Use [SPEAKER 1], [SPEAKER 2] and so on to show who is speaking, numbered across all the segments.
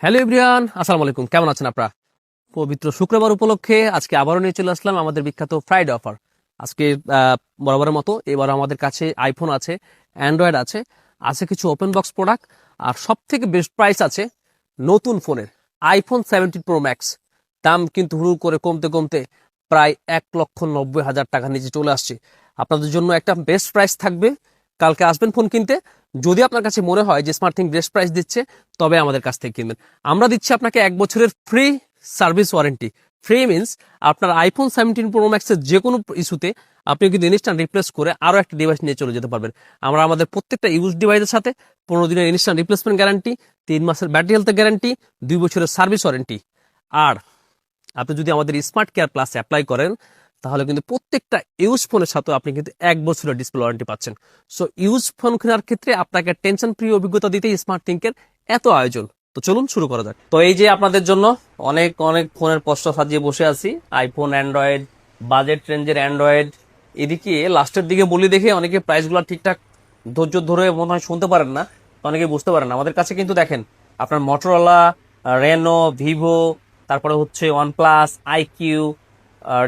[SPEAKER 1] Hello everyone, আসসালামু আলাইকুম। কেমন আছেন আপনারা? পবিত্র শুক্রবার উপলক্ষে আজকে আবারও নিয়ে চলে আসলাম আমাদের বিখ্যাত ফ্রাইডে অফার। আজকে বরাবরের মতো এবার আমাদের কাছে আইফোন আছে, অ্যান্ড্রয়েড আছে, আছে কিছু ওপেন বক্স প্রোডাক্ট, আর সব থেকে বেস্ট প্রাইস আছে নতুন ফোনের আইফোন 17 প্রো ম্যাক্স। দাম কিন্তু হুড় করে কমতে কমতে প্রায় 1,90,000 টাকার নিচে চলে আসছে। আপনাদের জন্য একটা বেস্ট প্রাইস থাকবে। কালকে আসবেন ফোন কিনতে, যদি আপনার কাছে মনে হয় যে স্মার্টথিং বেস্ট প্রাইস দিচ্ছে তবে আমাদের কাছ থেকে কিনবেন। আমরা দিচ্ছি আপনাকে 1 বছরের free service warranty. Free means আপনার আইফোন 17 প্রো ম্যাক্সের যে কোনো ইস্যুতে আপনি কিন্তু ইনস্ট্যান্ট রিপ্লেস করে আরও একটা ডিভাইস নিয়ে চলে যেতে পারবেন। আমরা আমাদের প্রত্যেকটা ইউজ ডিভাইসের সাথে 15 দিনের ইনস্ট্যান্ট রিপ্লেসমেন্ট গ্যারান্টি, 3 মাসের ব্যাটারি হেলথ গ্যারান্টি, 2 বছরের সার্ভিস ওয়ারেন্টি। আর আপনি যদি আমাদের স্মার্ট কেয়ার প্লাস অ্যাপ্লাই করেন তাহলে কিন্তু প্রত্যেকটা ইউজ ফোনের সাথে আপনি কিন্তু 1 বছরের ডিসপ্লে ওয়ারেন্টি পাচ্ছেন। সো ইউজ ফোন কেনার ক্ষেত্রে আপনাকে টেনশন ফ্রি অভিজ্ঞতা দিতে স্মার্ট থিঙ্কের এত আয়োজন। তো চলুন শুরু করা যাক। তো এই যে আপনাদের জন্য অনেক অনেক ফোনের পস্ত সাজিয়ে বসে আছি, আইফোন, অ্যান্ড্রয়েড, বাজেট রেঞ্জের অ্যান্ড্রয়েড। এদিকে লাস্টের দিকে বলি দেখে অনেকে প্রাইসগুলো ঠিকঠাক ধৈর্য ধরে মনে হয় শুনতে পারেন না, অনেকে বুঝতে পারেন না। আমাদের কাছে কিন্তু দেখেন আপনার মোটরোলা, রেনো, ভিভো, তারপরে হচ্ছে ওয়ানপ্লাস, আইকিউ,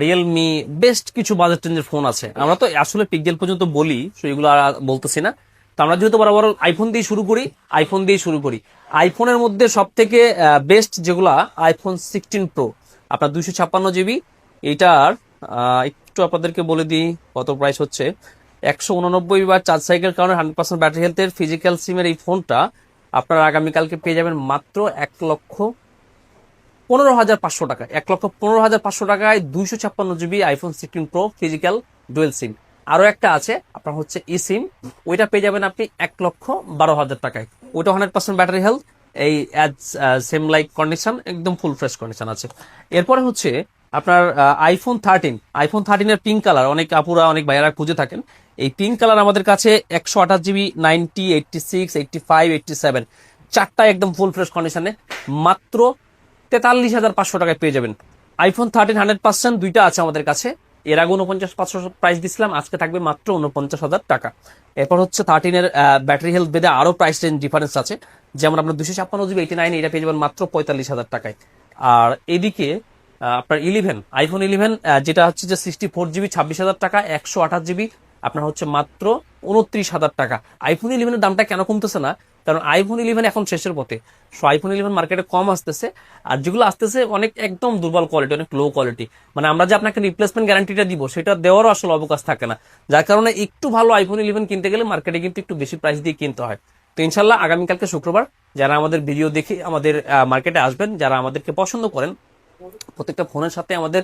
[SPEAKER 1] রিয়েলমি, বেস্ট কিছু বাজেট রেঞ্জের ফোন আছে। আমরা তো আসলে পিক্সেল পর্যন্ত বলি, সেগুলো আর বলতেছি না। তো আমরা যেহেতু বরাবর আইফোন দিয়ে শুরু করি। আইফোনের মধ্যে সব থেকে বেস্ট যেগুলা, আইফোন 16 প্রো আপনার 256 জিবি। এইটার একটু আপনাদেরকে বলে দিই কত প্রাইস হচ্ছে। 189 চার্জ সাইকেল কারণে 100% ব্যাটারি হেলথের ফিজিক্যাল সিমের এই ফোনটা আপনারা আগামীকালকে পেয়ে যাবেন মাত্র 1,15,500 টাকা। 1,15,500 টাকায় 256 GB iPhone 16 pro physical dual SIM. আরো একটা আছে আপনার হচ্ছে ই সিম, ওইটা পেয়ে যাবেন আপনি 1,12,000 টাকায়। ওইটা 100% ব্যাটারি হেলথ, এই সেম লাইক কন্ডিশন, একদম ফুল ফ্রেশ কন্ডিশন আছে। এরপরে হচ্ছে আপনার আইফোন 13 এর পিঙ্ক কালার, অনেক আপুরা অনেক ভাইয়ারা খুঁজে থাকেন। এই পিঙ্ক কালার আমাদের কাছে 128 জিবি, 90, 86, 85, 87, চারটা একদম ফুল ফ্রেশ কন্ডিশনে মাত্র 43,500 টাকায় পেয়ে যাবেন। আইফোন 13 100% দুইটা আছে আমাদের কাছে। এর আগে 49,500 প্রাইস দিছিলাম, আজকে থাকবে মাত্র 49,000 টাকা। এরপর হচ্ছে 13 এর ব্যাটারি হেলথ বেদে আরো প্রাইস রেঞ্জ ডিফারেন্স আছে। যেমন আপনার 256 জিবি 89, এটা পেয়ে যাবেন মাত্র 45,000 টাকায়। আর এদিকে আপনার আইফোন 11 যেটা হচ্ছে যে 64 জিবি 26,000 টাকা, 128 জিবি আপনার হচ্ছে মাত্র 29,000 টাকা। আইফোন 11 এর দামটা কেন কমতেছে না? কারণ আইফোন 11 এখন শেষের পথে। সো আইফোন 11 মার্কেটে কম আসতেছে, আর যেগুলো আসতেছে অনেক একদম দুর্বল কোয়ালিটি, অনেক লো কোয়ালিটি। মানে আমরা যে আপনাকে রিপ্লেসমেন্ট গ্যারান্টিটা দিব সেটা দেওয়ারও আসলে অবকাশ থাকে না, যার কারণে একটু ভালো আইফোন 11 কিনতে গেলে মার্কেটে কিন্তু একটু বেশি প্রাইস দিয়ে কিনতে হয়। তো ইনশাল্লাহ আগামীকালকে শুক্রবার যারা আমাদের ভিডিও দেখে আমাদের মার্কেটে আসবেন, যারা আমাদেরকে পছন্দ করেন, প্রত্যেকটা ফোনের সাথে আমাদের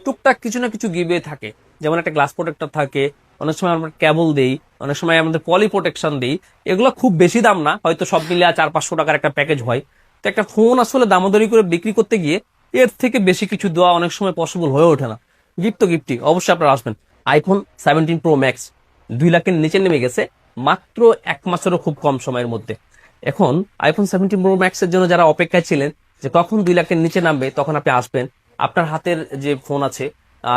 [SPEAKER 1] টুকটাক কিছু না কিছু গিভওয়ে থাকে। যেমন একটা গ্লাস প্রোটেক্টর থাকে, অনেক সময় আমরা কেবল দেই, অনেক সময় আমাদের পলি প্রোটেকশন দিই। এগুলো খুব বেশি দাম না, হয়তো সব মিলে 400-500 টাকার একটা প্যাকেজ হয়। তো একটা ফোন আসলে দামাদরি করে বিক্রি করতে গিয়ে এর থেকে বেশি কিছু দেওয়া অনেক সময় পসিবল হয়ে ওঠে না। গিফট তো গিফটই, অবশ্যই আপনারা আসবেন। আইফোন 17 প্রো ম্যাক্স 2 লাখের নিচে নেমে গেছে মাত্র 1 মাসেরও খুব কম সময়ের মধ্যে। এখন আইফোন 17 প্রো ম্যাক্স এর জন্য যারা অপেক্ষায় ছিলেন যে কখন 2 লাখের নিচে নামবে, তখন আপনি আসবেন। আপনার হাতের যে ফোন আছে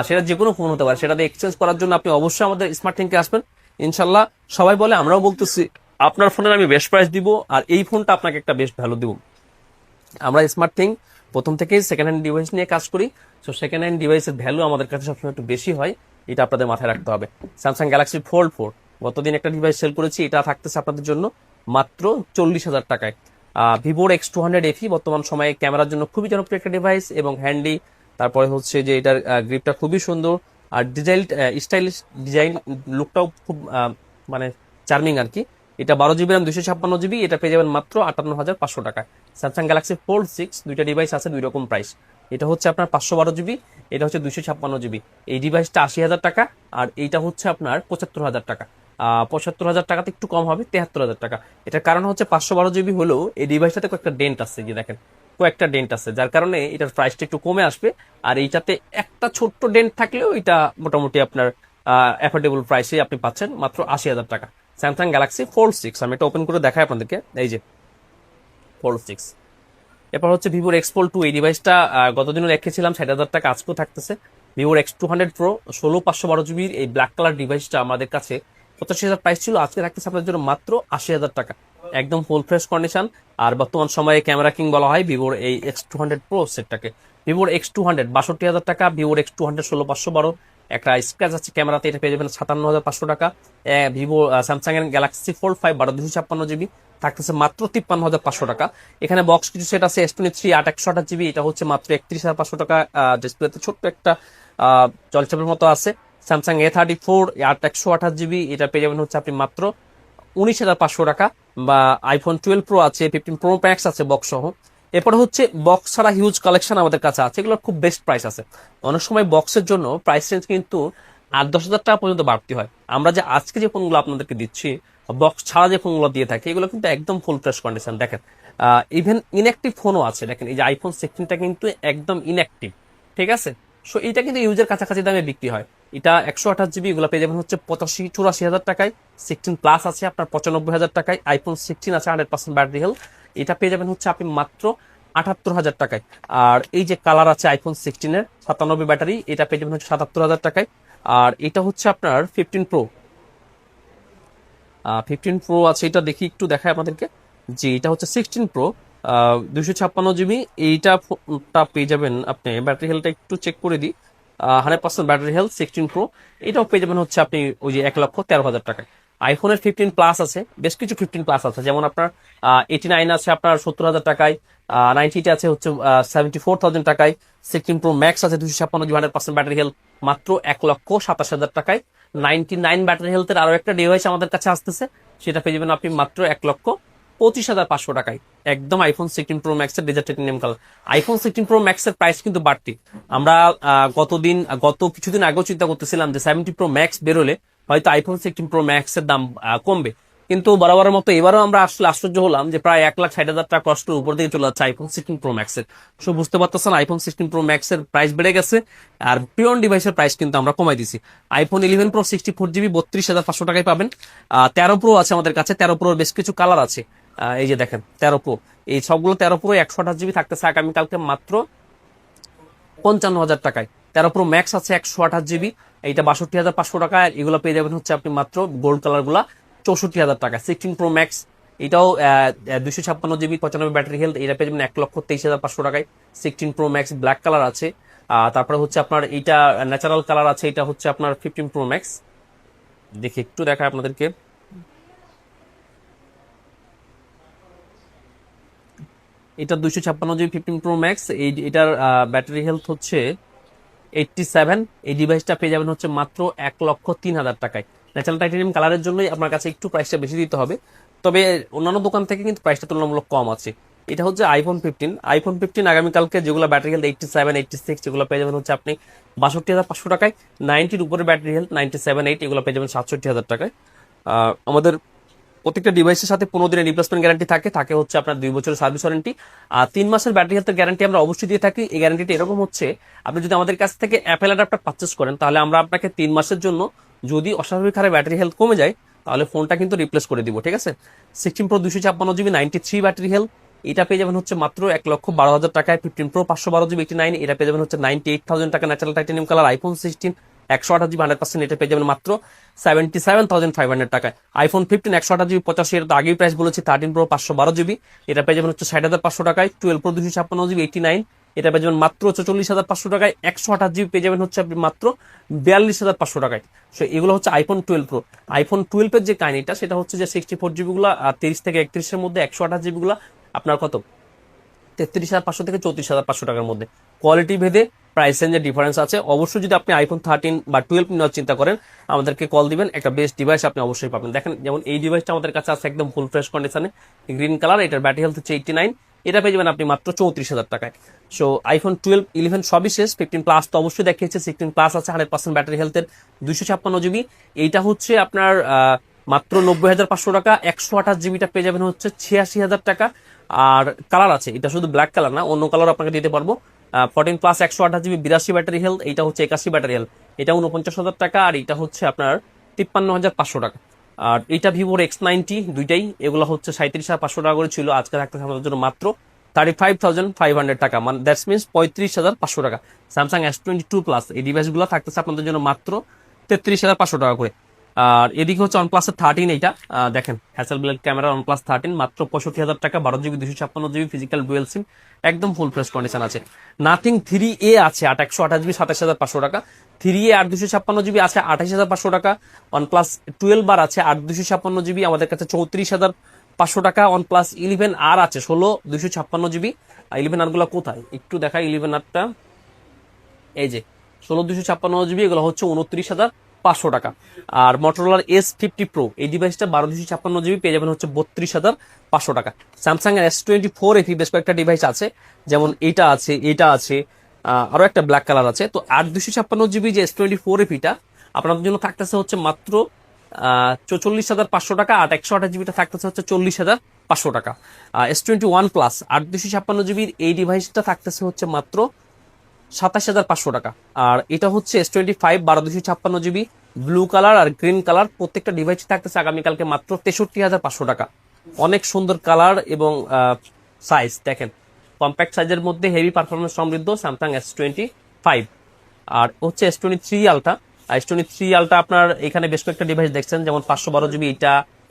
[SPEAKER 1] সেটা যে কোনো ফোন হতে পারে, সেটাতে এক্সচেঞ্জ করার জন্য আপনি অবশ্যই আমাদের স্মার্ট থিঙ্কে আসবেন। ইনশাল্লাহ সবাই বলে, আমরাও বলতেছি, আপনার ফোনের আমি বেস্ট প্রাইস দিব, আর এই ফোনটা আপনাকে একটা বেস্ট ভ্যালু দিব। আমরা স্মার্ট থিং প্রথম থেকেই সেকেন্ড হ্যান্ড ডিভাইস নিয়ে কাজ করি। সো সেকেন্ড হ্যান্ড ডিভাইসের ভ্যালু আমাদের কাছে সবসময় একটু বেশি হয়, এটা আপনাদের মাথায় রাখতে হবে। স্যামসাং গ্যালাক্সি ফোল্ড 4 গতদিন একটা ডিভাইস সেল করেছি, এটা থাকতেছে আপনাদের জন্য মাত্র 40,000 টাকায়। ভিভোর X200 FE বর্তমান সময়ে ক্যামেরার জন্য খুবই জনপ্রিয় একটা ডিভাইস এবং হ্যান্ডি। তারপরে হচ্ছে যে এটার গ্রিপটা খুবই সুন্দর, আর স্টাইলিশ ডিজাইন লুকটাও খুব মানে চার্মিং আর কি। এটা 12 জিবি RAM, 256 জিবি, এটা পেয়ে যাবেন মাত্র 58,500 টাকায়। স্যামসাং গ্যালাক্সি ফোল্ড 6 দুইটা ডিভাইস আছে, দুই রকম প্রাইস। এটা হচ্ছে আপনার 512 জিবি, এটা হচ্ছে 256 জিবি। এই ডিভাইসটা 80,000 টাকা, আর এইটা হচ্ছে আপনার 75,000 টাকা। 75,000 টাকাতে একটু কম হবে, 73,000 টাকা। এটার কারণ হচ্ছে 512 জিবি হলেও এই ডিভাইসটাতে কয়েকটা ডেন্ট আছে, যে দেখেন কয়েকটা ডেন্ট আছে, যার কারণে এটার প্রাইসটা একটু কমে আসবে। আর এইটাতে একটা ছোট্ট ডেন্ট থাকলেও এটা মোটামুটি আপনার অ্যাফোর্ডেবল প্রাইসে আপনি পাচ্ছেন মাত্র 80,000 টাকা। স্যামসাং গ্যালাক্সি ফোল্ড 6, আমি এটা ওপেন করে দেখাই আপনাদেরকে, এই যে ফোল্ড 6। এরপর হচ্ছে ভিভোর X-Fold 2, এই ডিভাইসটা গতদিনও রেখেছিলাম 60,000 টাকা, আজকেও থাকতেছে। ভিভোর X200 Pro 16 512 জিবির এই ব্ল্যাক কালার ডিভাইসটা আমাদের কাছে 85,000 প্রাইস ছিল, আজকে থাকতেছে আপনাদের জন্য মাত্র 80,000 টাকা। একদম ফুল ফ্রেশ কন্ডিশন। আর বর্তমান সময়ে ক্যামেরা কিং বলা হয় ভিভোর এই X200 প্রো সেটটাকে। ভিভোর X200 62,000 টাকা, ভিভোর X200 16,512, একটা স্ক্র্যাচ আছে ক্যামেরাতে, এটা পেয়ে যাবেন 57,500 টাকা। ভিভো স্যামসাং এর গ্যালাক্সি ফোল্ড 5 256GB থাকতেছে মাত্র 53,500 টাকা। এখানে বক্স কিছু সেট আছে S23 8/128GB, এটা হচ্ছে মাত্র 31,500 টাকা। ডিসপ্লেতে ছোট্ট একটা জলচাপের মতো আছে। স্যামসাং A34 8/128GB, এটা পেয়ে যাবেন হচ্ছে আপনি মাত্র 19,500 টাকা। বা আইফোন 12 প্রো আছে, 15 প্রো ম্যাক্স আছে বক্স সহ। এরপরে হচ্ছে বক্স ছাড়া হিউজ কালেকশন আমাদের কাছে আছে, এগুলোর খুব বেস্ট প্রাইস আছে। অনেক সময় বক্সের জন্য প্রাইস রেঞ্জ কিন্তু 8-10 হাজার টাকা পর্যন্ত বাড়তি হয়। আমরা যে আজকে যে ফোনগুলো আপনাদেরকে দিচ্ছি, বক্স ছাড়া যে ফোনগুলো দিয়ে থাকি, এগুলো কিন্তু একদম ফুল ফ্রেশ কন্ডিশন। দেখেন ইভেন ইনঅ্যাক্টিভ ফোনও আছে, দেখেন এই যে আইফোন 16টা কিন্তু একদম ইনঅ্যাক্টিভ, ঠিক আছে। সো এটা কিন্তু ইউজের কাছাকাছি দামে বিক্রি হয়। এটা 128GB, এগুলো পেয়ে যাবেন হচ্ছে 85-84 হাজার টাকায়। 16 প্লাস আছে আপনার 95,000 টাকায়। আইফোন 16 আছে 100% ব্যাটারি হেলথ, এটা পেয়ে যাবেন হচ্ছে আপনি মাত্র 78,000 টাকায়। আর এই যে কালার আছে আইফোন 16-এর 97 ব্যাটারি, এটা পেয়ে যাবেন হচ্ছে 77,000 টাকায়। আর এটা হচ্ছে আপনার 15 প্রো, 15 প্রো আছে, এটা দেখি একটু দেখায় আপনাদেরকে। জি, এটা হচ্ছে 16 প্রো 256GB, এইটা ফোনটা পেয়ে যাবেন আপনি। ব্যাটারি হেলথটা একটু চেক করে দিই, 100% ব্যাটারি হেলথ 16 প্রো, এটাও পেয়ে যাবেন হচ্ছে আপনি ওই যে 1,13,000 টাকায়। আইফোনের 15 প্লাস আছে, বেশ কিছু 15 প্লাস আছে, যেমন আপনার 89 আছে আপনার 70,000 টাকায়, 90 আছে হচ্ছে 74,000 টাকায়, 16 প্রো ম্যাক্স আছে 256GB 100% ব্যাটারি হেলথ মাত্র 1,27,000 টাকায়। 99 ব্যাটারি হেলথের আরো একটা ডিভাইস আমাদের কাছে আসতেছে, সেটা পেয়ে যাবেন আপনি মাত্র 1,25,500 টাকায়। একদম আইফোন 16 প্রো ম্যাক্স এর dessert titanium colour. IPhone 16 pro max এর প্রাইস কিন্তু বাড়তি। আমরা গত কিছুদিন আগেও চিন্তা করতেছিলাম যে 70 প্রো ম্যাক্স বেরোলে হয়তো আইফোন 16 প্রো ম্যাক্স এর দাম কমবে, কিন্তু বরাবরের মতো এবারও আমরা আসলে আশ্চর্য হলাম যে প্রায় 1,60,000 টাকা কষ্টের উপর দিয়ে চলে যাচ্ছে আইফোন 16 প্রো ম্যাক্স এর। সো বুঝতে পারতেছেন আইফোন 16 প্রো ম্যাক্স এর প্রাইস বেড়ে গেছে, আর প্রিয়ন ডিভাইসের প্রাইস কিন্তু আমরা কমাই দিছি। আইফোন 11 প্রো 64GB 32,500 টাকায় পাবেন। 13 প্রো আছে আমাদের কাছে, 13 প্রোর বেশ কিছু কালার আছে। এই যে দেখেন 13 প্রো, এই সবগুলো 13 প্রো 128GB থাকতেছে আগামীকালকে মাত্র 55,000 টাকায়। 13 প্রো ম্যাক্স আছে 128GB, এইটা 62,500 টাকা। এগুলো পেয়ে যাবেন হচ্ছে আপনি মাত্র গোল্ড কালার গুলা 64,000 টাকা। 16 প্রো ম্যাক্স, এটাও 256GB 95 ব্যাটারি হেলথ, এটা পেয়ে যাবেন 1,23,500 টাকায়। 16 প্রো ম্যাক্স ব্ল্যাক কালার আছে। তারপরে হচ্ছে আপনার এইটা ন্যাচারাল কালার আছে, এটা হচ্ছে আপনার 15 প্রো ম্যাক্স। দেখি একটু দেখায় আপনাদেরকে, এটা 256GB 15 প্রো ম্যাক্স, এটার ব্যাটারি হেলথ হচ্ছে 87। এই ডিভাইসটা পেয়ে যাবেন হচ্ছে মাত্র 1,03,000 টাকায়। ন্যাচারাল টাইটেনিয়াম কালারের জন্যই আপনার কাছে একটু প্রাইসটা বেশি দিতে হবে, তবে অন্যান্য দোকান থেকে কিন্তু প্রাইসটা তুলনামূলক কম আছে। এটা হচ্ছে আইফোন 15। আইফোন 15 আগামীকালকে যেগুলো ব্যাটারি হেলথ 87 86, যেগুলো পেয়ে যাবেন হচ্ছে আপনি 62,500 টাকায়। 90-র উপরে ব্যাটারি হেলথ 97 8, এগুলো পেয়ে যাবেন 67,000 টাকায়। আমাদের প্রত্যেকটা ডিভাইসের সাথে 15 দিনের রিপ্লেসমেন্ট গ্যারান্টি থাকে হচ্ছে আপনার 2 বছরের সার্ভিস ওয়ারেন্টি, আর 3 মাসের ব্যাটারি হেলথের গ্যারান্টি আমরা অবশ্যই দিয়ে থাকি। এই গ্যারান্টিটা এরকম হচ্ছে, আপনি যদি আমাদের কাছ থেকে অ্যাপেল অ্যাডাপ্টার পারচেস করেন, তাহলে আমরা আপনাকে 3 মাসের জন্য যদি অস্বাভাবিক হারে ব্যাটারি হেলথ কমে যায়, তাহলে ফোনটা কিন্তু রিপ্লেস করে দিব, ঠিক আছে। 16 প্রো 256GB 93 ব্যাটারি হেলথ, এটা পেয়ে যাবেন হচ্ছে মাত্র 1,12,000 টাকায়। 15 প্রো 512GB 89, এটা পেয়ে যাবেন হচ্ছে 98,000 টাকা। Natural titanium colour iPhone 16 128GB 100%, এটা পেয়ে যাবেন মাত্র 77,500 টাকায়। আইফোন 15 128GB 85, এটা তো আগেই প্রাইস বলেছি। 13 প্রো 512GB, এটা পেয়ে যাবেন হচ্ছে 60,500 টাকায়। 12 প্রো 256GB 89, এটা পেয়ে যাবেন মাত্র 44,500 টাকায়। 128GB পেয়ে যাবেন হচ্ছে আপনি মাত্র 42,500 টাকায়। সো এগুলো হচ্ছে আইফোন 12 প্রো। আইফোন 12 এর যে কাহিনীটা, সেটা হচ্ছে যে 64GB গুলা 30 থেকে 31-এর মধ্যে, 128GB গুলা আপনার কত 33,500 থেকে 34,500 টাকার মধ্যে। কোয়ালিটি ভেদে প্রাইস রেঞ্জের ডিফারেন্স আছে। অবশ্যই যদি আপনি আইফোন 13 বা 12 নেওয়ার চিন্তা করেন, আমাদেরকে কল দিবেন, একটা বেস্ট ডিভাইস আপনি অবশ্যই পাবেন। দেখেন যেমন এই ডিভাইসটা আমাদের কাছে আছে একদম ফুল ফ্রেশ কন্ডিশনে, গ্রিন কালার, এটার ব্যাটারি হেলথ হচ্ছে 89, এটা পেয়ে যাবেন আপনি মাত্র 34,000 টাকায়। সো আইফোন 12 11 সবই শেষ, 15 প্লাস তো অবশ্যই দেখিয়েছে। 16 প্লাস আছে 100% ব্যাটারি হেলথের 256GB, এইটা হচ্ছে আপনার মাত্র 90,500 টাকা। 128GBটা পেয়ে যাবেন হচ্ছে 86,000 টাকা। আর কালার আছে, এটা শুধু ব্ল্যাক কালার না, অন্য কালার আপনাকে দিতে পারবো। 14 প্লাস 128GB 82 ব্যাটারি হেলথ, এইটা হচ্ছে 81 ব্যাটারি হেলথ, এটা 49,000 টাকা। আর এটা হচ্ছে আপনার 53,500 টাকা। আর এটা ভিভোর X90, দুইটাই এগুলো হচ্ছে 37,500 টাকা করে ছিল, আজকে থাকতেছে আমাদের জন্য মাত্র 35,500 টাকা, মানে দ্যাটস মিনস 35,500 টাকা। স্যামসাং S22 প্লাস এই ডিভাইসগুলো থাকতেছে আপনাদের জন্য মাত্র 33,500 টাকা করে। আর এদিকে হচ্ছে OnePlus-এর 13, এইটা দেখেন হ্যাসেলব্লেড ক্যামেরা OnePlus 13 মাত্র 65,000 টাকা, 12 GB 256 GB ফিজিক্যাল ডুয়েল সিম, একদম ফুল ফ্রেশ কন্ডিশন আছে। নাথিং 3A আছে 128GB 27,500 টাকা, 3A 8 256 GB আছে 28,500 টাকা, OnePlus 12 আছে 8 256 GB আমাদের কাছে 34,500 টাকা, OnePlus 11R আছে 16 256 GB। 11R গুলো কোথায় একটু দেখাই, 11R-টা এই যে 16 256 GB, এগুলো হচ্ছে 29,500 টাকা। আর মোটরোলার S50 Pro এই ডিভাইসটা 12 256 GB পেয়ে যাবেন হচ্ছে 32,500 টাকা। স্যামসাং এর S24 FE বেশ কয়েকটা ডিভাইস আছে, যেমন এটা আছে, এটা আছে, আরো একটা ব্ল্যাক কালার আছে। তো 8 256 GB যে S24 FE-টা আপনাদের জন্য থাকতেছে হচ্ছে মাত্র 44,500 টাকা, আর 128 GB থাকতেছে হচ্ছে 40,500 টাকা। S21 Plus 8 256 GB এই ডিভাইসটা থাকতেছে হচ্ছে মাত্র 27,500 টাকা। আর এটা হচ্ছে S25 12 256 GB ব্লু কালার আর গ্রিন কালার, প্রত্যেকটা ডিভাইস থাকতেছে আগামীকালকে মাত্র 63,500 টাকা। অনেক সুন্দর কালার এবং সাইজ দেখেন, কম্প্যাক্ট সাইজের মধ্যে হেভি পারফরমেন্স সমৃদ্ধ স্যামসাং S25। আর হচ্ছে S23 আলট্রা, S23 আলট্রা আপনার এখানে বেশ কয়েকটা ডিভাইস দেখছেন, যেমন 512 GB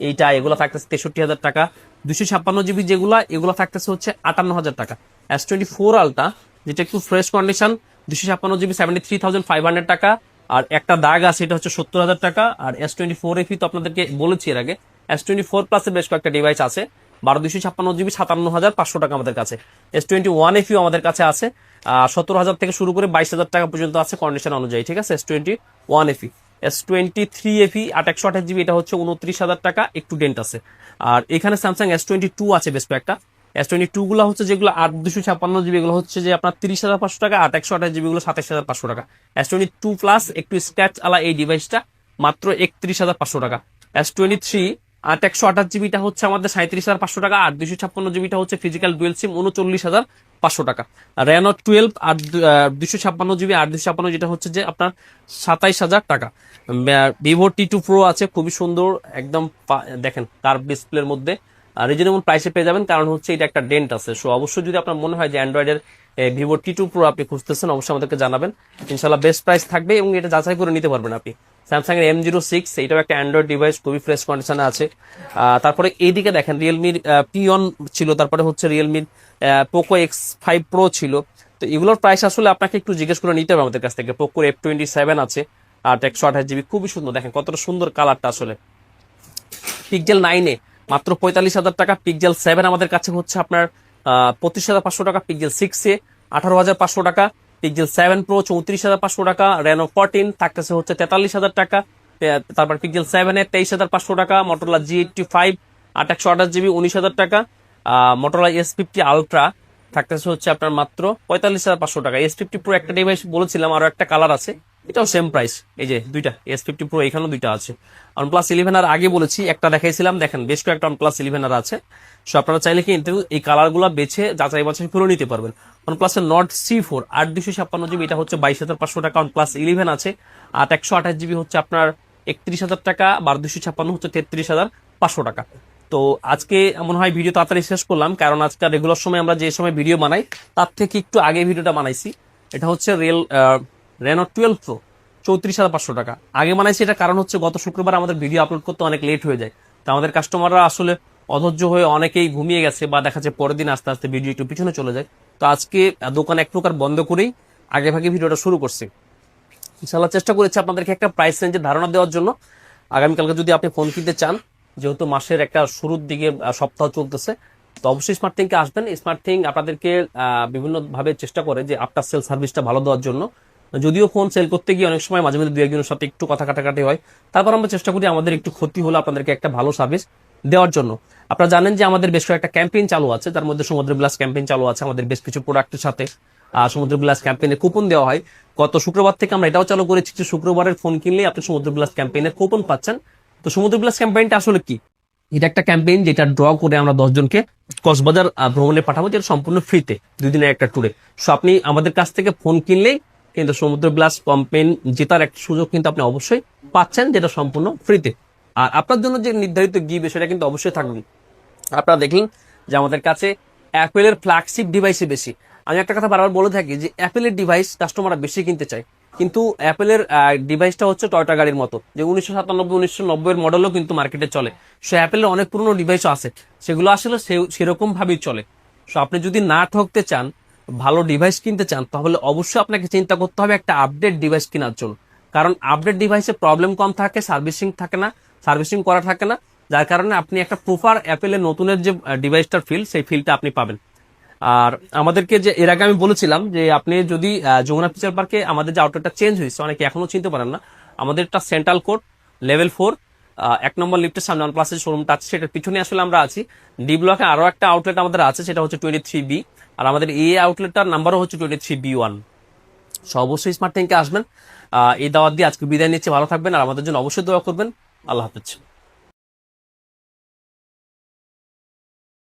[SPEAKER 1] এইটা এগুলো থাকতেছে 63,000 টাকা, 256 GB যেগুলো এগুলো থাকতেছে হচ্ছে 58,000 টাকা। S24 আলট্রা যেটা একটু ফ্রেশ কন্ডিশন 256 GB 73,500 টাকা, আর একটা দাগ আছে এটা হচ্ছে 70,000 টাকা। আর S24 FE তো আপনাদেরকে বলেছি এর আগে। S24 Plus এর বেশ কয়েকটা ডিভাইস আছে 12 256 GB 57,500 টাকা আমাদের কাছে। S21 FE আমাদের কাছে আছে 17,000 থেকে শুরু করে 22,000 টাকা পর্যন্ত আছে কন্ডিশন অনুযায়ী, ঠিক আছে। S21 FE, S23 FE 8 128 GB এটা হচ্ছে 29,000 টাকা, একটু ডেন্ট আছে। আর এখানে স্যামসাং S22 আছে বেশ কয়েকটা। S22 গুলো হচ্ছে যেগুলো 8 256 GB এগুলো হচ্ছে যে আপনার 30,500 টাকা, 8 128 GB গুলো 27,500 টাকা। S22 Plus একটু স্ক্র্যাচ আলা এই ডিভাইসটা মাত্র 31,500 টাকা। S23 8 128 GB টা হচ্ছে আমাদের 37,500 টাকা, 8 256 GB টা হচ্ছে ফিজিক্যাল ডুয়েল সিম 39,500 টাকা। Reno 12 আর 256 GB 8 256 যেটা হচ্ছে যে আপনার 27,000 টাকা। Vivo T2 Pro আছে খুবই সুন্দর, একদম দেখেন কার্ভ ডিসপ্লের মধ্যে, রিজনেবল প্রাইসে পেয়ে যাবেন, কারণ হচ্ছে এটা একটা ডেন্ট আছে। সো অবশ্যই যদি আপনার মনে হয় যে অ্যান্ড্রয়েডের Vivo T2 Pro আপনি খুঁজতেছেন, অবশ্যই আমাদেরকে জানাবেন, ইনশাল্লাহ বেস্ট প্রাইস থাকবে এবং এটা যাচাই করে নিতে পারবেন আপনি। স্যামসাং এর M06 এটাও একটা অ্যান্ড্রয়েড ডিভাইস, খুবই ফ্রেশ কন্ডিশনে আছে। তারপরে এইদিকে দেখেন রিয়েলমির পিওন ছিল, তারপরে হচ্ছে রিয়েলমির পোকো X5 Pro ছিল। তো এগুলোর প্রাইস আসলে আপনাকে একটু জিজ্ঞেস করে নিতে হবে আমাদের কাছ থেকে। পোকোর F27 আছে 8 128 GB, খুবই সুন্দর, দেখেন কতটা সুন্দর কালারটা আসলে। পিক্সেল 9 মাত্র 45,000 টাকা, পিক্সেল 7 আমাদের কাছে হচ্ছে আপনার 25,500 টাকা, পিক্সেল 6 18,500 টাকা, পিক্সেল 7 Pro 34,500 টাকা, Reno 14 থাকতেছে হচ্ছে 43,000 টাকা, তারপর পিক্সেল 7 23,500 টাকা, মোটরোলা G85 8 128 GB 19,000 টাকা, মোটরোলা S50 আলট্রা থাকতেছে হচ্ছে আপনার মাত্র 45,500 টাকা। S50 Pro একটা ডিভাইস বলেছিলাম, আরো একটা কালার আছে, এটাও সেম প্রাইস, এই যে দুইটা S50 Pro এখানেও দুইটা আছে। OnePlus 11 আগে বলেছি একটা দেখাইছিলাম, দেখেন বেশ কয়েকটা OnePlus 11 আছে। সো আপনারা চাইলে কিন্তু এই কালারগুলো বেছে যাচাই বাছাই করে নিতে পারবেন। OnePlus এর Nord C4 8 256 GB এটা হচ্ছে 22,500 টাকা। OnePlus 11 আছে 8 128 GB হচ্ছে আপনার 31,000 টাকা, 12 256 হচ্ছে 33,500 টাকা। তো আজকে মনে হয় ভিডিও তাড়াতাড়ি শেষ করলাম, কারণ আজকে রেগুলার সময় আমরা যে সময় ভিডিও বানাই তার থেকে একটু আগে ভিডিওটা বানাইছি। এটা হচ্ছে Reno 12 Pro 34,500 টাকা আগে বানাইছি। এটা কারণ হচ্ছে গত শুক্রবার আমাদের ভিডিও আপলোড করতে অনেক লেট হয়ে যায়, তো আমাদের কাস্টমাররা আসলে অধৈর্য হয়ে অনেকেই ঘুমিয়ে গেছে, বা দেখা যাচ্ছে পরের দিন আস্তে আস্তে ভিডিও একটু পিছনে চলে যায়। তো আজকে দোকান এক প্রকার বন্ধ করেই আগে ভাগে ভিডিওটা শুরু করছি। ইনশাল্লাহ চেষ্টা করেছি আপনাদেরকে একটা প্রাইস রেঞ্জের ধারণা দেওয়ার জন্য। আগামীকালকে যদি আপনি ফোন কিনতে চান, যেহেতু মাসের একটা শুরুর দিকে সপ্তাহ চলতেছে, তো অবশ্যই স্মার্ট থিংকে আসবেন। স্মার্ট থিং আপনাদেরকে বিভিন্ন ভাবে চেষ্টা করে যে আফটার সেল সার্ভিসটা ভালো দেওয়ার জন্য। যদিও ফোন সেল করতে গিয়ে অনেক সময় মাঝে মাঝে দু একজনের সাথে একটু কথা কাটাকাটি হয়, তারপর আমরা চেষ্টা করি আমাদের একটু ক্ষতি হলে আপনাদেরকে একটা ভালো সার্ভিস দেওয়ার জন্য। আপনারা জানেন যে আমাদের বেশ কয়েকটা ক্যাম্পেইন চালু আছে, তার মধ্যে সমুদ্র বিলাস ক্যাম্পেইন চালু আছে আমাদের বেশ কিছু প্রোডাক্টের সাথে। সমুদ্র বিলাস ক্যাম্পেইনের কুপন দেওয়া হয়। গত শুক্রবার থেকে আমরা এটাও চালু করেছি যে শুক্রবারের ফোন কিনলেই আপনি সমুদ্র বিলাস ক্যাম্পেইনের কুপন পাচ্ছেন। তো সমুদ্র বিলাস ক্যাম্পেইনটা আসলে কি? এটা একটা ক্যাম্পেইন যেটা ড্র করে আমরা 10 জনকে কক্সবাজার ভ্রমণে পাঠাবো, যেটা সম্পূর্ণ ফ্রিতে 2 দিনের একটা ট্যুরে। সো আপনি আমাদের কাছ থেকে ফোন কিনলেই কিন্তু সমুদ্র বিলাস ক্যাম্পেইন জেতার একটা সুযোগ কিন্তু আপনি অবশ্যই পাচ্ছেন, যেটা সম্পূর্ণ ফ্রিতে। আর আপনার জন্য যে নির্ধারিত গিফট সেটা কিন্তু অবশ্যই থাকবে। আপনারা দেখলেন যে আমাদের কাছে অ্যাপেলের ফ্ল্যাগশিপ ডিভাইসই বেশি। আমি একটা কথা বারবার বলে থাকি যে অ্যাপেলের ডিভাইস কাস্টমাররা বেশি কিনতে চায়, কিন্তু অ্যাপেলের ডিভাইসটা হচ্ছে টয়টা গাড়ির মতো, যে 1997 1990 এর মডেলও কিন্তু মার্কেটে চলে। সো অ্যাপেলের অনেক পুরনো ডিভাইসও আছে, সেগুলো আসলে সেরকম ভাবেই চলে। সো আপনি যদি না ঠকতে চান, ভালো ডিভাইস কিনতে চান, তাহলে অবশ্যই আপনাকে চিন্তা করতে হবে একটা আপডেট ডিভাইস কেনার জন্য। কারণ আপডেট ডিভাইসে প্রবলেম কম থাকে, সার্ভিসিং থাকে না, সার্ভিসিং করা থাকে না, যার কারণে আপনি একটা প্রপার অ্যাপেলের নতুনের যে ডিভাইসটার ফিল, সেই ফিলটা আপনি পাবেন। আর আমাদেরকে যে এর আগে আমি বলেছিলাম যে আপনি যদি যমুনা ফিচার পার্কে আমাদের যে আউটলেটটা চেঞ্জ হয়েছে, অনেকে এখনো চিনতে পারেন না, আমাদের একটা সেন্ট্রাল কোর্ট লেভেল 4 1 নম্বর লিফটের সামনে OnePlus-এর শোরুমটা আছে, সেটার পিছনে আসলে আমরা আছি। ডি ব্লকে আরো একটা আউটলেট আমাদের আছে, সেটা হচ্ছে 23B, আর আমাদের এই আউটলেটটার নাম্বারও হচ্ছে 23B1। সো অবশ্যই স্মার্ট থিংকে আসবেন। এই দাওয়াত দিয়ে আজকে বিদায় নিচ্ছি, ভালো থাকবেন আর আমাদের জন্য অবশ্যই দোয়া করবেন। আল্লাহ হাফেজ।